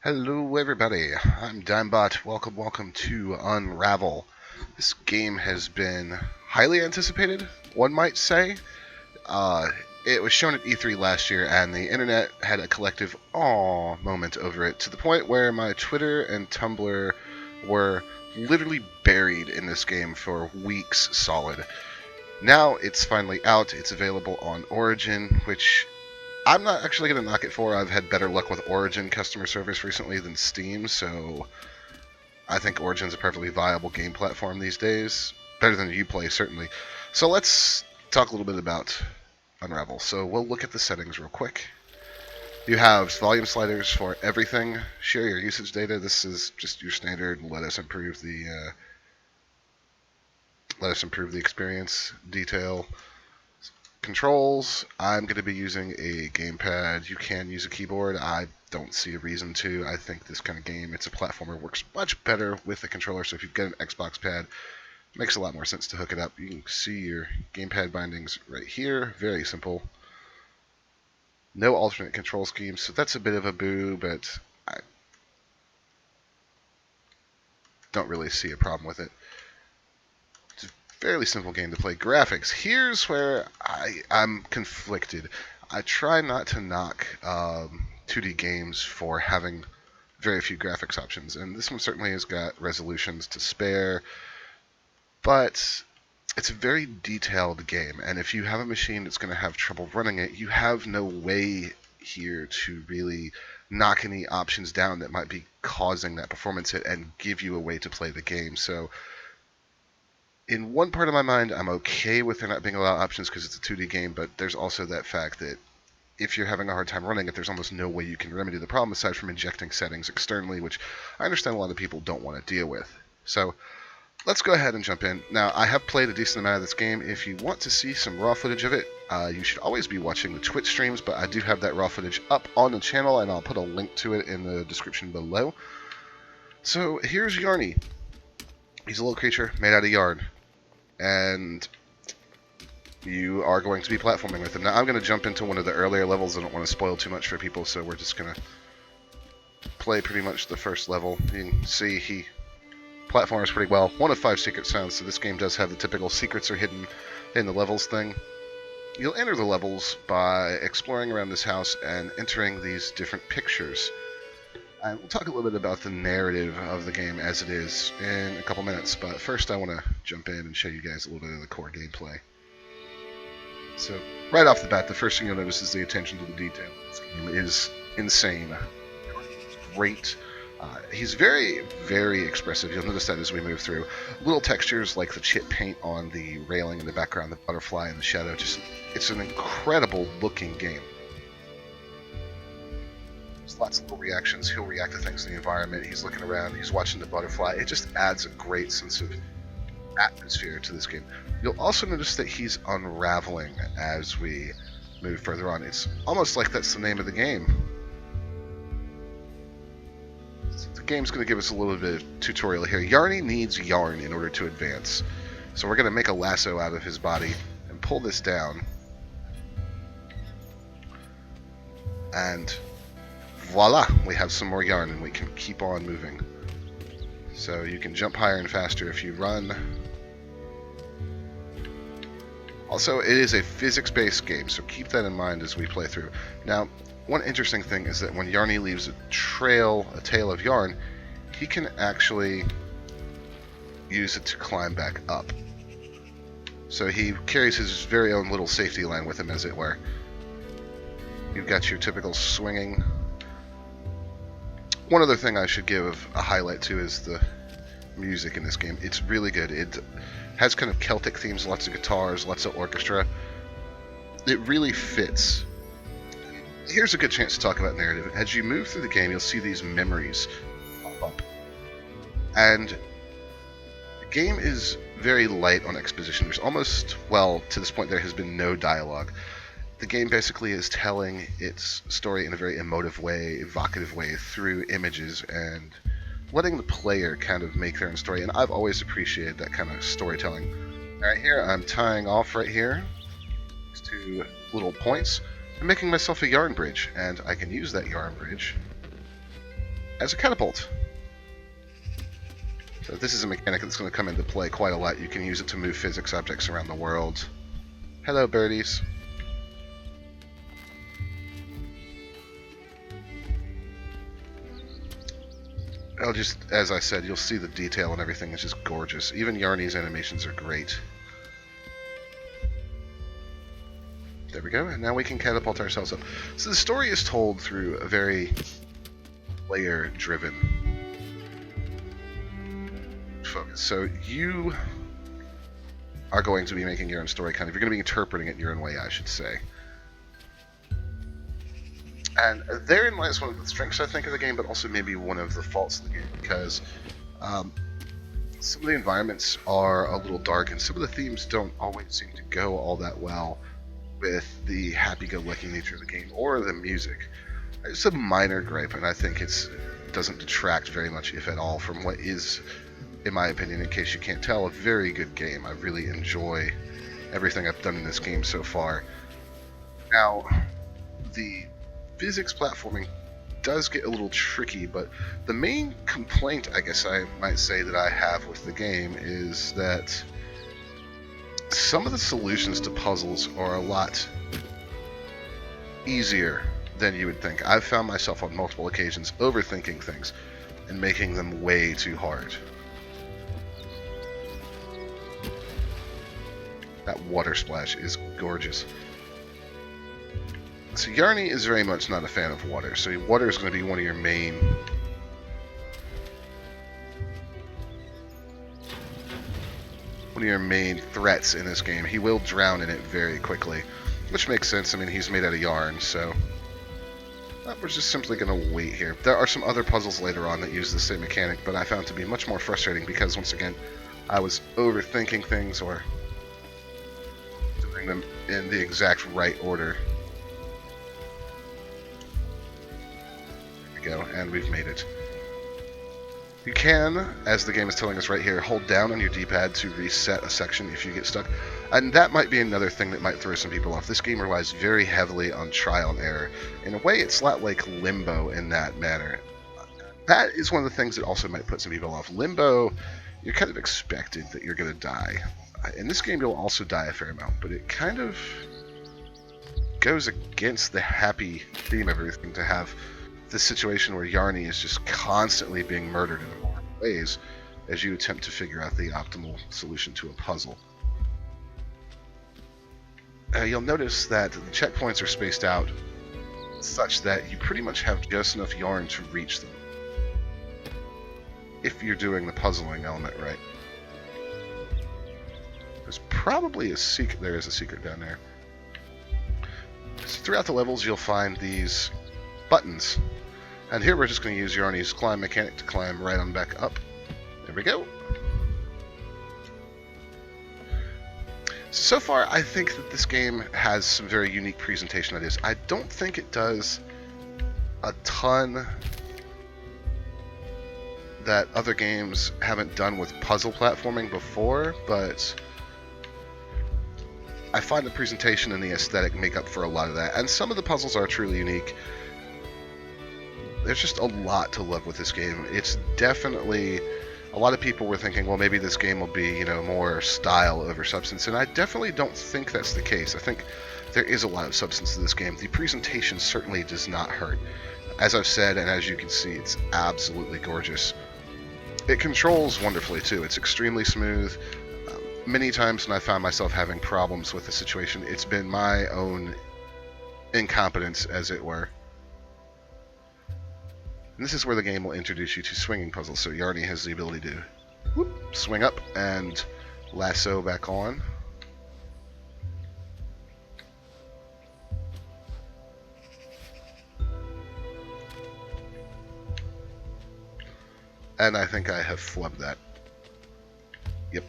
Hello everybody, I'm Dimebot. Welcome to Unravel. This game has been highly anticipated, one might say. Uh, it was shown at E3 last year and the internet had a collective aw moment over it to the point where my Twitter and Tumblr were literally buried in this game for weeks solid. Now it's finally out, it's available on Origin, which I'm not actually going to knock it for. I've had better luck with Origin customer service recently than Steam, so I think Origin's a perfectly viable game platform these days. Better than Uplay, certainly. So let's talk a little bit about Unravel. So we'll look at the settings real quick. You have volume sliders for everything. Share your usage data. This is just your standard. Let us improve the experience. Detail. Controls, I'm going to be using a gamepad. You can use a keyboard. I don't see a reason to. I think this kind of game, it's a platformer, works much better with a controller. So if you've got an Xbox pad, it makes a lot more sense to hook it up. You can see your gamepad bindings right here. Very simple. No alternate control schemes, so that's a bit of a boo, but I don't really see a problem with it. Fairly simple game to play. Graphics. Here's where I'm conflicted. I try not to knock 2D games for having very few graphics options, and this one certainly has got resolutions to spare, but it's a very detailed game, and if you have a machine that's going to have trouble running it, you have no way here to really knock any options down that might be causing that performance hit and give you a way to play the game. So in one part of my mind, I'm okay with there not being a lot of options because it's a 2D game, but there's also that fact that if you're having a hard time running it, there's almost no way you can remedy the problem aside from injecting settings externally, which I understand a lot of people don't want to deal with. So let's go ahead and jump in. Now, I have played a decent amount of this game. If you want to see some raw footage of it, you should always be watching the Twitch streams, but I do have that raw footage up on the channel, and I'll put a link to it in the description below. So here's Yarny. He's a little creature made out of yarn, and you are going to be platforming with him. Now, I'm going to jump into one of the earlier levels. I don't want to spoil too much for people, so we're just going to play pretty much the first level. You can see he platforms pretty well. 1 of 5 secret sounds, so this game does have the typical secrets are hidden in the levels thing. You'll enter the levels by exploring around this house and entering these different pictures. And we'll talk a little bit about the narrative of the game as it is in a couple minutes, but first I want to jump in and show you guys a little bit of the core gameplay. So, right off the bat, the first thing you'll notice is the attention to the detail. This game is insane. Great. He's very, very expressive. You'll notice that as we move through. Little textures like the chip paint on the railing in the background, the butterfly in the shadow. It's an incredible looking game. There's lots of little reactions. He'll react to things in the environment. He's looking around. He's watching the butterfly. It just adds a great sense of atmosphere to this game. You'll also notice that he's unraveling as we move further on. It's almost like that's the name of the game. The game's going to give us a little bit of tutorial here. Yarny needs yarn in order to advance. So we're going to make a lasso out of his body and pull this down. And voila, we have some more yarn and we can keep on moving. So you can jump higher and faster if you run. Also, it is a physics-based game, so keep that in mind as we play through. Now, one interesting thing is that when Yarny leaves a tail of yarn, he can actually use it to climb back up. So he carries his very own little safety line with him, as it were. You've got your typical swinging. One other thing I should give a highlight to is the music in this game. It's really good. It has kind of Celtic themes, lots of guitars, lots of orchestra. It really fits. Here's a good chance to talk about narrative. As you move through the game, you'll see these memories pop up. And the game is very light on exposition. There's almost, well, to this point there has been no dialogue. The game basically is telling its story in a very emotive way, evocative way through images and letting the player kind of make their own story. And I've always appreciated that kind of storytelling. Alright, here I'm tying off right here these 2 little points. I'm making myself a yarn bridge, and I can use that yarn bridge as a catapult. So this is a mechanic that's going to come into play quite a lot. You can use it to move physics objects around the world. Hello, birdies. As I said, you'll see the detail and everything is just gorgeous. Even Yarny's animations are great. There we go, and now we can catapult ourselves up. So the story is told through a very player-driven focus. So you are going to be making your own story, kind of. You're going to be interpreting it your own way, I should say. And therein lies one of the strengths, I think, of the game, but also maybe one of the faults of the game, because some of the environments are a little dark, and some of the themes don't always seem to go all that well with the happy-go-lucky nature of the game, or the music. It's a minor gripe, and I think it doesn't detract very much, if at all, from what is, in my opinion, in case you can't tell, a very good game. I really enjoy everything I've done in this game so far. Now, the physics platforming does get a little tricky, but the main complaint, I guess I might say, that I have with the game is that some of the solutions to puzzles are a lot easier than you would think. I've found myself on multiple occasions overthinking things and making them way too hard. That water splash is gorgeous. So Yarny is very much not a fan of water, so water is going to be one of your main threats in this game. He will drown in it very quickly, which makes sense. I mean, he's made out of yarn, so we're just simply going to wait here. There are some other puzzles later on that use the same mechanic, but I found to be much more frustrating because, once again, I was overthinking things or doing them in the exact right order. Go, and we've made it. You can, as the game is telling us right here, hold down on your D-pad to reset a section if you get stuck, and that might be another thing that might throw some people off. This game relies very heavily on trial and error. In a way, it's a lot like Limbo in that manner. That is one of the things that also might put some people off. Limbo, you're kind of expected that you're going to die. In this game, you'll also die a fair amount, but it kind of goes against the happy theme of everything to have this situation where Yarny is just constantly being murdered in horrible ways as you attempt to figure out the optimal solution to a puzzle. You'll notice that the checkpoints are spaced out such that you pretty much have just enough yarn to reach them, if you're doing the puzzling element right. There's probably a secret. There is a secret down there. So throughout the levels, you'll find these buttons. And here we're just going to use Yarny's climb mechanic to climb right on back up. There we go. So far, I think that this game has some very unique presentation ideas. I don't think it does a ton that other games haven't done with puzzle platforming before, but I find the presentation and the aesthetic make up for a lot of that. And some of the puzzles are truly unique. There's just a lot to love with this game. It's definitely, a lot of people were thinking, well, maybe this game will be, more style over substance, and I definitely don't think that's the case. I think there is a lot of substance to this game. The presentation certainly does not hurt. As I've said, and as you can see, it's absolutely gorgeous. It controls wonderfully, too. It's extremely smooth. Many times when I found myself having problems with the situation, it's been my own incompetence, as it were. And this is where the game will introduce you to swinging puzzles. So Yarny has the ability to swing up and lasso back on. And I think I have flubbed that. Yep.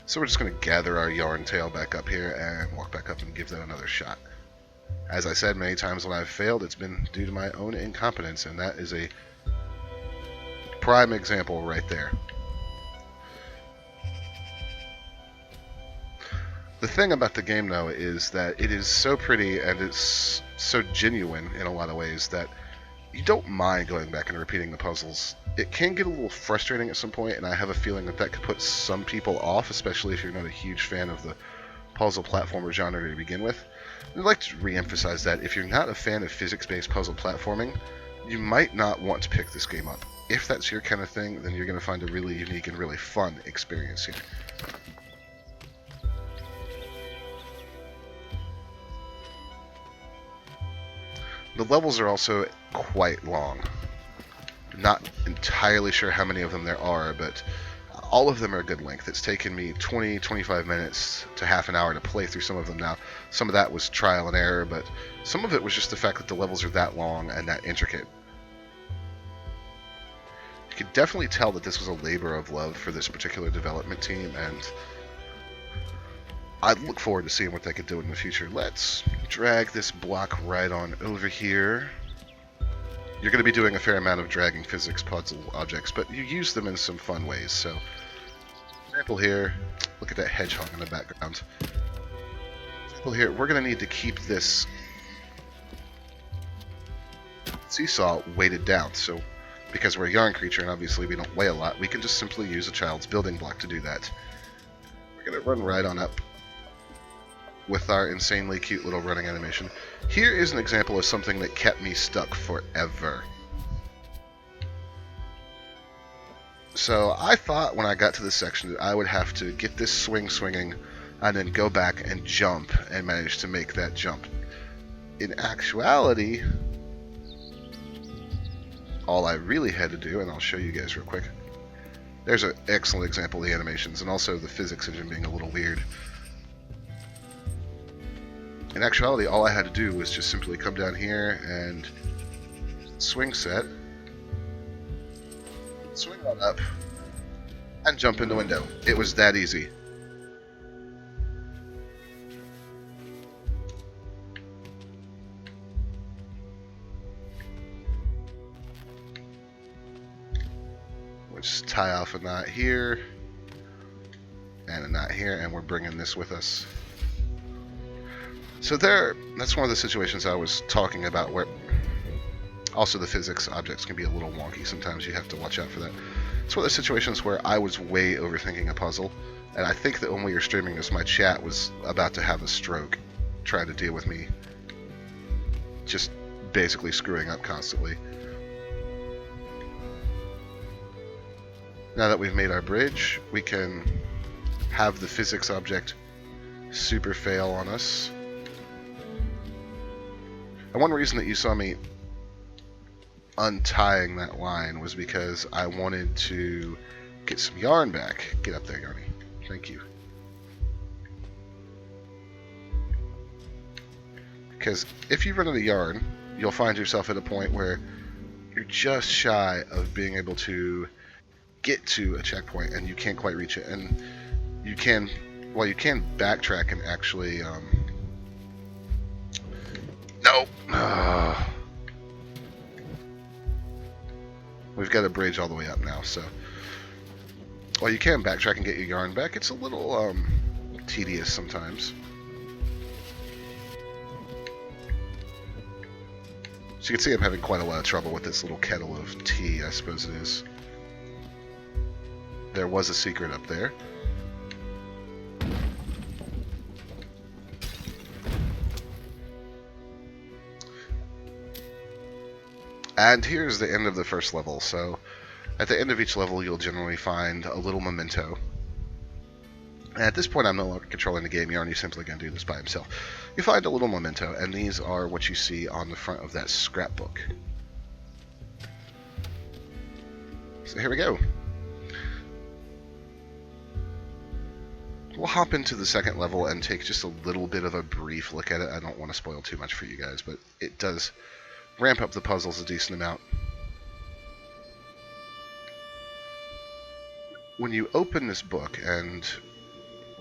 So we're just going to gather our yarn tail back up here and walk back up and give that another shot. As I said many times when I've failed, it's been due to my own incompetence, and that is a prime example right there. The thing about the game, though, is that it is so pretty and it's so genuine in a lot of ways that you don't mind going back and repeating the puzzles. It can get a little frustrating at some point, and I have a feeling that that could put some people off, especially if you're not a huge fan of the puzzle platformer genre to begin with. I'd like to re-emphasize that if you're not a fan of physics-based puzzle platforming, you might not want to pick this game up. If that's your kind of thing, then you're going to find a really unique and really fun experience here. The levels are also quite long. Not entirely sure how many of them there are, but all of them are a good length. It's taken me 20-25 minutes to half an hour to play through some of them now. Some of that was trial and error, but some of it was just the fact that the levels are that long and that intricate. You could definitely tell that this was a labor of love for this particular development team, and I look forward to seeing what they could do in the future. Let's drag this block right on over here. You're going to be doing a fair amount of dragging physics puzzle objects, but you use them in some fun ways. So, example here, look at that hedgehog in the background. Example here, we're going to need to keep this seesaw weighted down. So, because we're a yarn creature and obviously we don't weigh a lot, we can just simply use a child's building block to do that. We're going to run right on up with our insanely cute little running animation. Here is an example of something that kept me stuck forever. So I thought when I got to this section that I would have to get this swinging and then go back and jump and manage to make that jump. In actuality, all I really had to do, and I'll show you guys real quick. There's an excellent example of the animations and also the physics engine being a little weird. In actuality, all I had to do was just simply come down here and swing set, swing on up, and jump in the window. It was that easy. We'll just tie off a knot here, and a knot here, and we're bringing this with us. So that's one of the situations I was talking about where also the physics objects can be a little wonky. Sometimes you have to watch out for that. It's one of the situations where I was way overthinking a puzzle, and I think that when we were streaming this, my chat was about to have a stroke trying to deal with me just basically screwing up constantly. Now that we've made our bridge, we can have the physics object super fail on us. And one reason that you saw me untying that line was because I wanted to get some yarn back. Get up there, Yarny. Thank you. Because if you run out of yarn, you'll find yourself at a point where you're just shy of being able to get to a checkpoint and you can't quite reach it. And you can, well, you can backtrack and actually no. We've got a bridge all the way up now, so while you can backtrack and get your yarn back, it's a little tedious sometimes. So you can see I'm having quite a lot of trouble with this little kettle of tea, I suppose it is. There was a secret up there. And here's the end of the first level. So at the end of each level, you'll generally find a little memento. And at this point, I'm no longer controlling the game. Yarny's simply going to do this by himself. You find a little memento, and these are what you see on the front of that scrapbook. So here we go. We'll hop into the second level and take just a little bit of a brief look at it. I don't want to spoil too much for you guys, but it does ramp up the puzzles a decent amount. When you open this book, and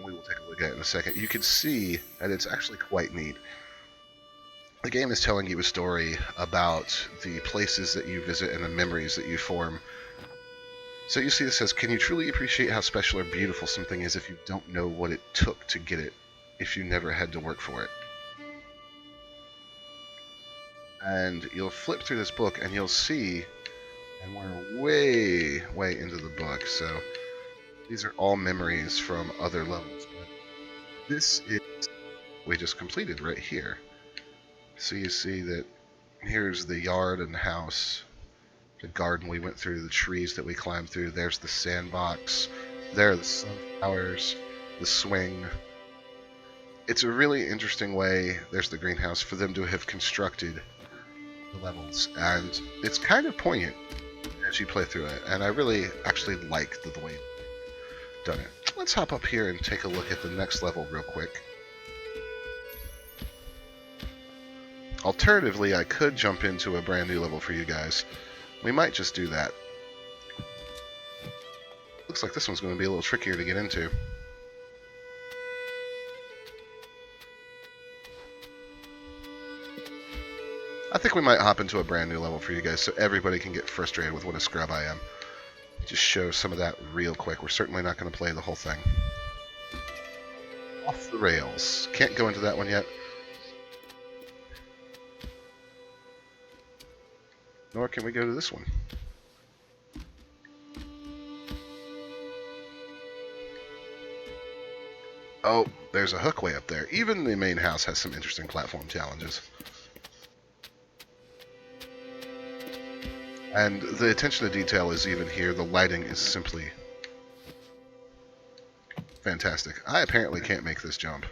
we will take a look at it in a second, you can see that it's actually quite neat. The game is telling you a story about the places that you visit and the memories that you form. So you see this says, can you truly appreciate how special or beautiful something is if you don't know what it took to get it, if you never had to work for it? And you'll flip through this book and you'll see, and we're way, way into the book, so these are all memories from other levels. But this is we just completed right here. So you see that here's the yard and the house, the garden we went through, the trees that we climbed through, there's the sandbox, there are the sunflowers, the swing. It's a really interesting way, there's the greenhouse, for them to have constructed the levels, and it's kind of poignant as you play through it, and I really actually like the way they've done it. Let's hop up here and take a look at the next level real quick. Alternatively, I could jump into a brand new level for you guys. We might just do that. Looks like this one's going to be a little trickier to get into. I think we might hop into a brand new level for you guys so everybody can get frustrated with what a scrub I am. Just show some of that real quick. We're certainly not going to play the whole thing. Off the rails. Can't go into that one yet. Nor can we go to this one. Oh, there's a hook way up there. Even the main house has some interesting platform challenges. And the attention to detail is even here. The lighting is simply fantastic. I apparently can't make this jump.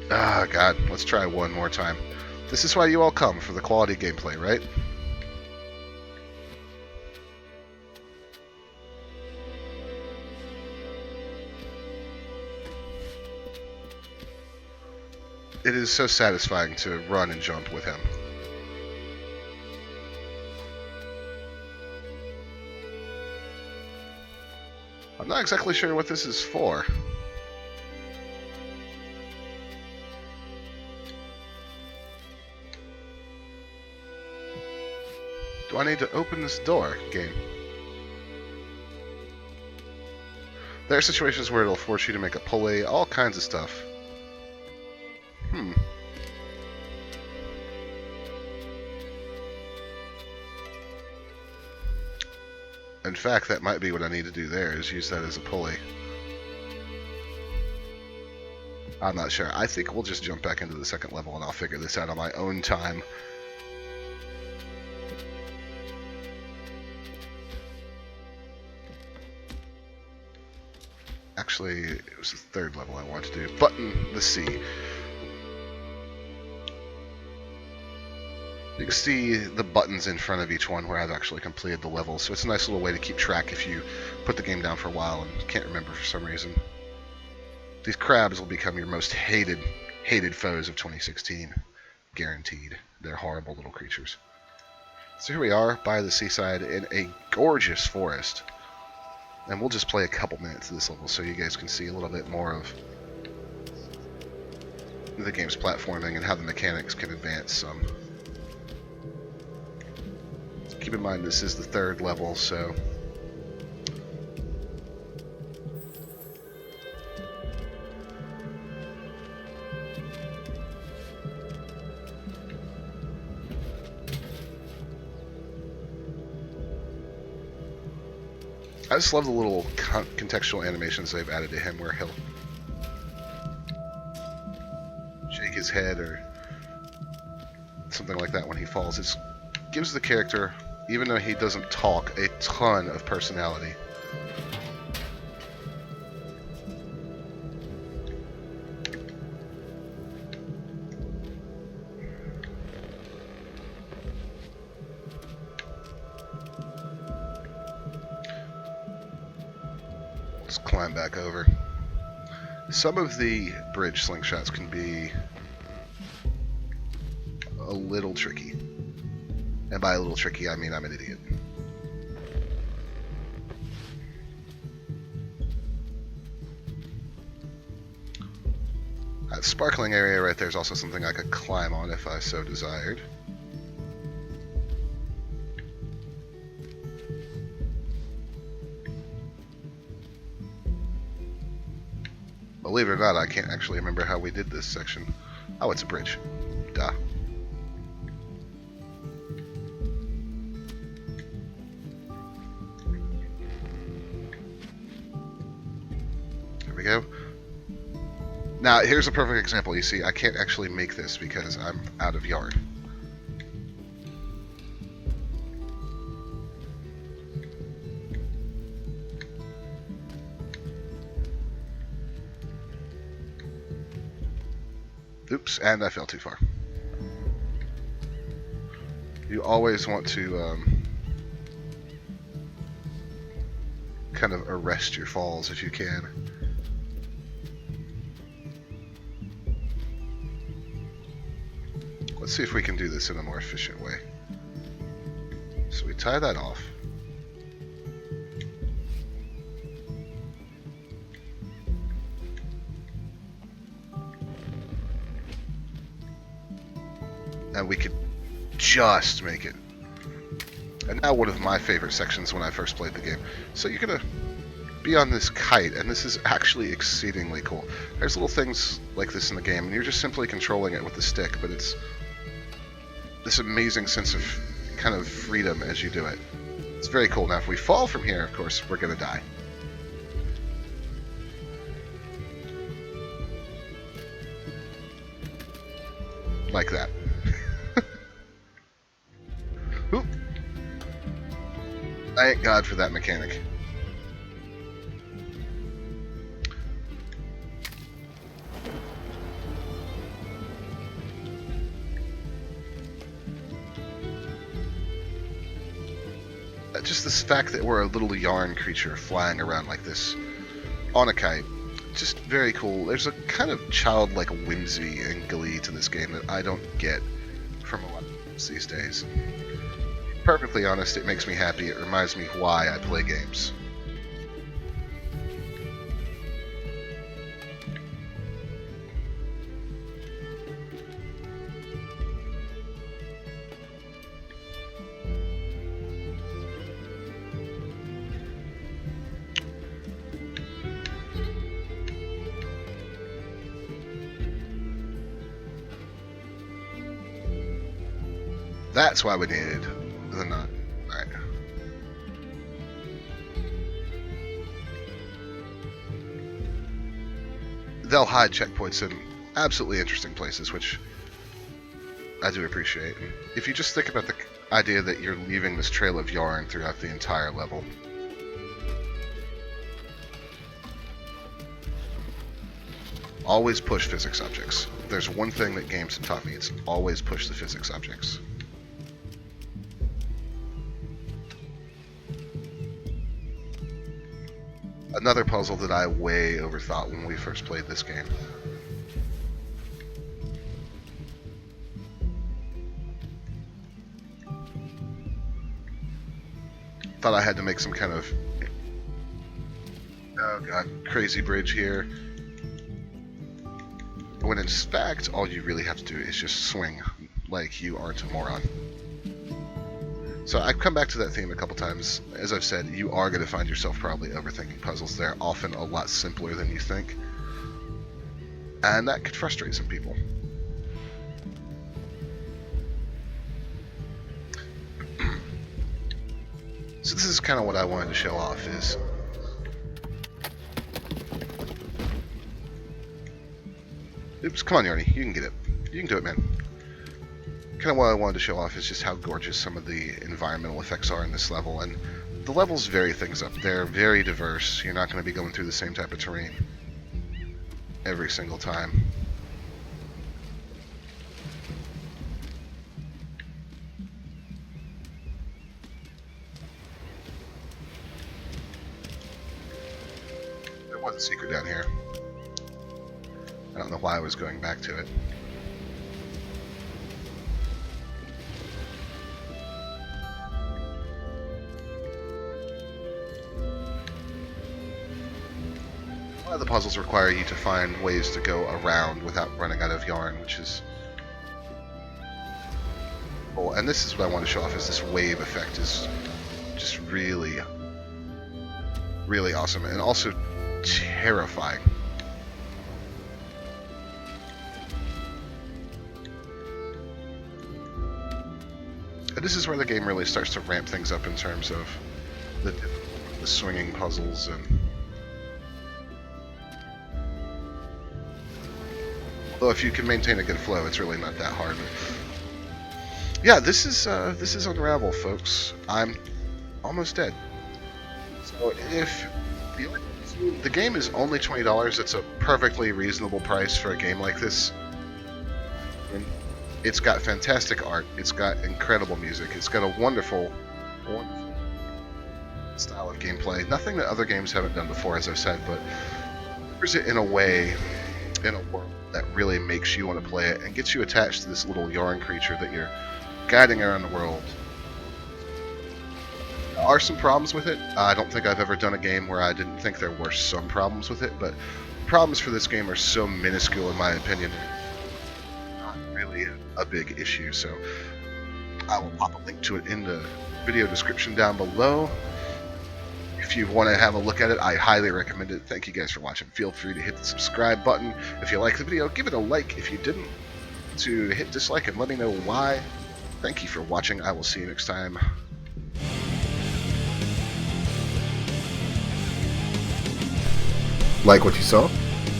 Ah, God. Let's try one more time. This is why you all come, for the quality gameplay, right? It is so satisfying to run and jump with him. I'm not exactly sure what this is for. Do I need to open this door, game? There are situations where it'll force you to make a pulley, all kinds of stuff. In fact, that might be what I need to do there, is use that as a pulley. I'm not sure. I think we'll just jump back into the second level and I'll figure this out on my own time. Actually, it was the third level I wanted to do. Button the C. You can see the buttons in front of each one where I've actually completed the level, so it's a nice little way to keep track if you put the game down for a while and can't remember for some reason. These crabs will become your most hated foes of 2016. Guaranteed. They're horrible little creatures. So here we are by the seaside in a gorgeous forest. And we'll just play a couple minutes of this level so you guys can see a little bit more of the game's platforming and how the mechanics can advance some. Keep in mind this is the third level, so I just love the little contextual animations they've added to him where he'll shake his head or something like that when he falls. It gives the character, even though he doesn't talk, a ton of personality. Let's climb back over. Some of the bridge slingshots can be a little tricky. And by a little tricky, I mean I'm an idiot. That sparkling area right there is also something I could climb on if I so desired. Believe it or not, I can't actually remember how we did this section. Oh, it's a bridge. Duh. we go. Now, here's a perfect example. You see, I can't actually make this because I'm out of yarn. Oops, and I fell too far. You always want to kind of arrest your falls if you can. Let's see if we can do this in a more efficient way. So we tie that off. And we could just make it. And now one of my favorite sections when I first played the game. So you're gonna be on this kite, and this is actually exceedingly cool. There's little things like this in the game, and you're just simply controlling it with the stick, but it's this amazing sense of kind of freedom as you do it. It's very cool. Now if we fall from here, of course, we're gonna die. Like that. Oop. Thank God for that mechanic. Just this fact that we're a little yarn creature flying around like this on a kite, just very cool. There's a kind of childlike whimsy and glee to this game that I don't get from a lot of games these days. Perfectly honest, it makes me happy. It reminds me why I play games. That's why we needed the nut. Alright. They'll hide checkpoints in absolutely interesting places, which I do appreciate. If you just think about the idea that you're leaving this trail of yarn throughout the entire level. Always push physics objects. If there's one thing that games have taught me, it's always push the physics objects. Another puzzle that I way overthought when we first played this game. Thought I had to make some kind of, oh god, crazy bridge here. When in fact, all you really have to do is just swing like you aren't a moron. So I've come back to that theme a couple times. As I've said, you are going to find yourself probably overthinking puzzles. They're often a lot simpler than you think. And that could frustrate some people. So this is kind of what I wanted to show off is... Oops, come on Yarny, you can get it. You can do it, man. Kind of what I wanted to show off is just how gorgeous some of the environmental effects are in this level, and the levels vary things up. They're very diverse. You're not going to be going through the same type of terrain every single time. There was a secret down here. I don't know why I was going back to it. A lot of the puzzles require you to find ways to go around without running out of yarn, which is cool. And this is what I want to show off, is this wave effect is just really, really awesome and also terrifying. And this is where the game really starts to ramp things up in terms of the swinging puzzles and Though if you can maintain a good flow, it's really not that hard. Yeah, this is Unravel, folks. I'm almost dead. So if the game is only $20, it's a perfectly reasonable price for a game like this. And it's got fantastic art. It's got incredible music. It's got a wonderful, wonderful style of gameplay. Nothing that other games haven't done before, as I've said, but delivers it in a way, in a world that really makes you want to play it and gets you attached to this little yarn creature that you're guiding around the world. There are some problems with it. I don't think I've ever done a game where I didn't think there were some problems with it, but problems for this game are so minuscule in my opinion. Not really a big issue, so I will pop a link to it in the video description down below. If you want to have a look at it, I highly recommend it. Thank you guys for watching. Feel free to hit the subscribe button. If you like the video, give it a like. If you didn't, to hit dislike and let me know why. Thank you for watching. I will see you next time. Like what you saw?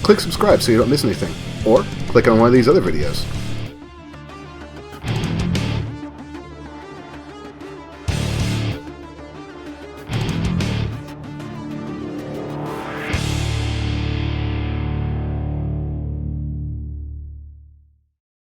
Click subscribe so you don't miss anything. Or click on one of these other videos.